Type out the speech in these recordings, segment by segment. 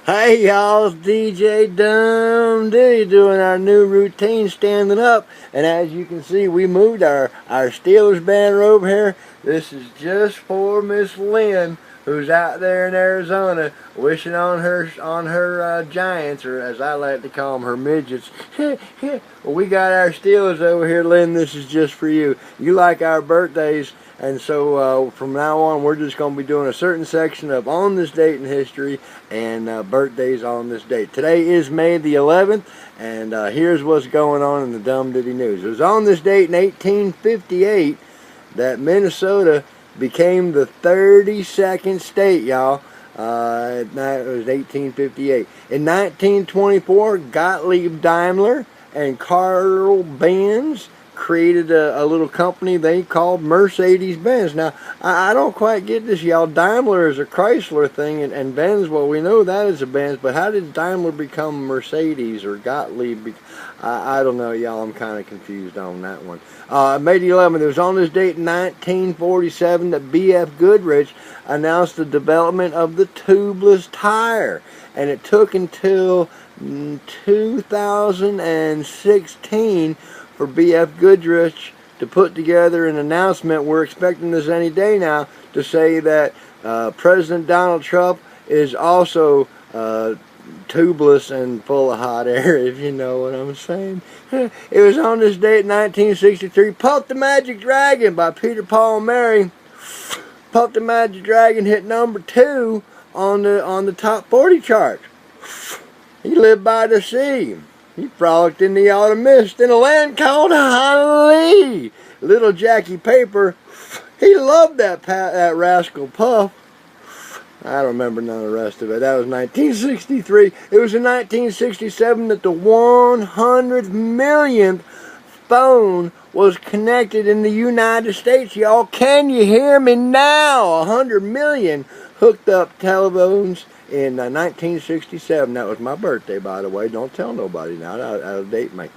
Hey y'all, it's DJ Dum Ditty doing our new routine standing up. And as you can see, we moved our Steelers banner over here. This is just for Miss Lynn, who's out there in Arizona wishing on her Giants, or as I like to call them, her midgets. Well, we got our Steelers over here, Lynn. This is just for you. You like our birthdays. And so from now on, we're just going to be doing a certain section of on this date in history and birthdays on this date. Today is May the 11th, and here's what's going on in the Dum Ditty News. It was on this date in 1858 that Minnesota became the 32nd state, y'all. It was 1858. In 1924, Gottlieb Daimler and Carl Benz created a little company they called Mercedes-Benz. Now, I don't quite get this, y'all. Daimler is a Chrysler thing, and Benz, well, we know that is a Benz, but how did Daimler become Mercedes, or Gottlieb? I don't know, y'all. I'm kind of confused on that one. May the 11th, it was on this date in 1947 that B.F. Goodrich announced the development of the tubeless tire, and it took until 2016 for B.F. Goodrich to put together an announcement. We're expecting this any day now, to say that President Donald Trump is also tubeless and full of hot air, if you know what I'm saying. It was on this date in 1963, Puff the Magic Dragon by Peter, Paul, and Mary. Puff the Magic Dragon hit number 2 on the top 40 chart. He lived by the sea. He frolicked in the autumn mist in a land called Honolulu. Little Jackie Paper, he loved that rascal Puff. I don't remember none of the rest of it. That was 1963. It was in 1967 that the 100 millionth phone was connected in the United States. Y'all, can you hear me now? 100 million hooked up telephones in 1967. That was my birthday, by the way. Don't tell nobody now. That'll date me.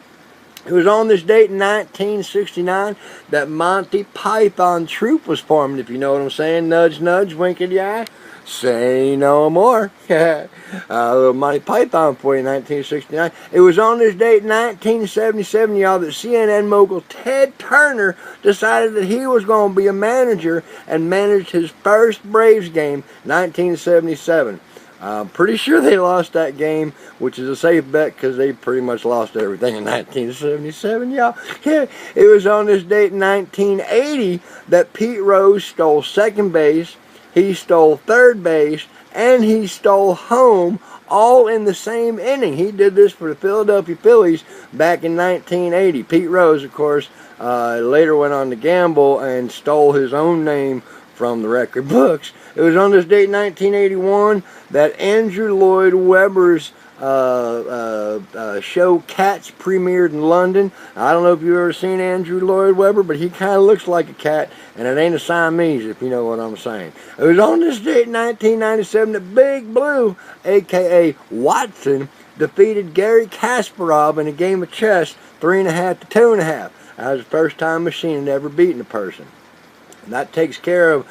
It was on this date in 1969 that Monty Python Troupe was formed, if you know what I'm saying. Nudge, nudge, wink in the eye. Say no more. Little Monty Python for you, 1969. It was on this date in 1977, y'all, that CNN mogul Ted Turner decided that he was going to be a manager and managed his first Braves game, 1977. I'm pretty sure they lost that game, which is a safe bet because they pretty much lost everything in 1977, y'all. Yeah, it was on this date in 1980 that Pete Rose stole second base, he stole third base, and he stole home, all in the same inning. He did this for the Philadelphia Phillies back in 1980. Pete Rose, of course, later went on to gamble and stole his own name from the record books. It was on this date in 1981 that Andrew Lloyd Webber's show Cats premiered in London. I don't know if you've ever seen Andrew Lloyd Webber, but he kind of looks like a cat, and it ain't a Siamese, if you know what I'm saying. It was on this date in 1997 that Big Blue, a.k.a. Watson, defeated Gary Kasparov in a game of chess 3.5 to 2.5. That was the first time a machine had ever beaten a person. And that takes care of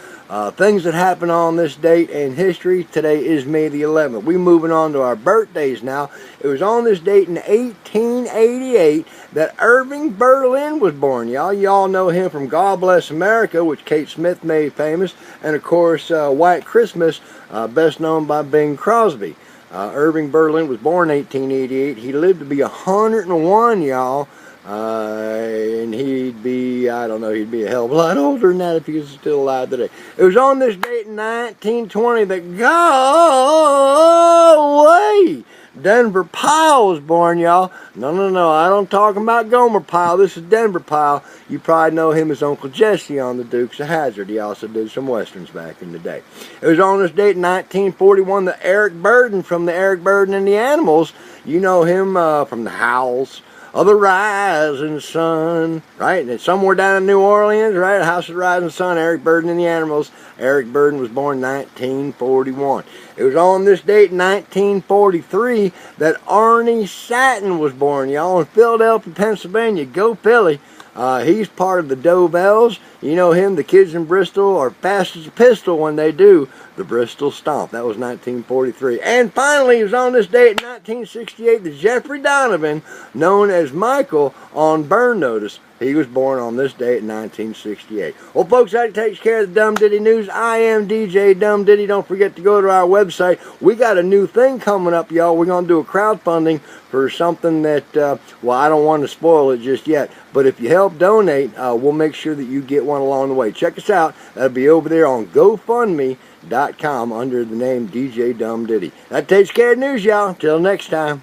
things that happen on this date in history. Today is May the 11th. We're moving on to our birthdays now. It was on this date in 1888 that Irving Berlin was born. Y'all know him from God Bless America, which Kate Smith made famous, and of course White Christmas, best known by Bing Crosby. Irving Berlin was born in 1888. He lived to be 101, y'all. And he'd be, I don't know, he'd be a hell of a lot older than that if he was still alive today. It was on this date in 1920 that golly, Denver Pyle was born, y'all. No, I don't talk about Gomer Pyle. This is Denver Pyle. You probably know him as Uncle Jesse on the Dukes of Hazzard. He also did some westerns back in the day. It was on this date in 1941 that Eric Burdon from the Eric Burdon and the Animals, you know him from the Howls of the Rising Sun, right? And it's somewhere down in New Orleans, right? House of the Rising Sun, Eric Burdon and the Animals. Eric Burdon was born in 1941. It was on this date in 1943 that Arnie Satin was born, y'all, in Philadelphia, Pennsylvania. Go Philly. He's part of the Dovels. You know him, the kids in Bristol are fast as a pistol when they do the Bristol Stomp. That was 1943. And finally, it was on this date in 1968 that Jeffrey Donovan, known as Michael on Burn Notice, he was born on this date in 1968. Well, folks, that takes care of the Dum Ditty News. I am DJ Dum Ditty. Don't forget to go to our website. We got a new thing coming up, y'all. We're going to do a crowdfunding for something that, well, I don't want to spoil it just yet. But if you help donate, we'll make sure that you get one along the way. Check us out. That'll be over there on GoFundMe.com under the name DJ Dum Ditty. That takes care of the news, y'all. Till next time.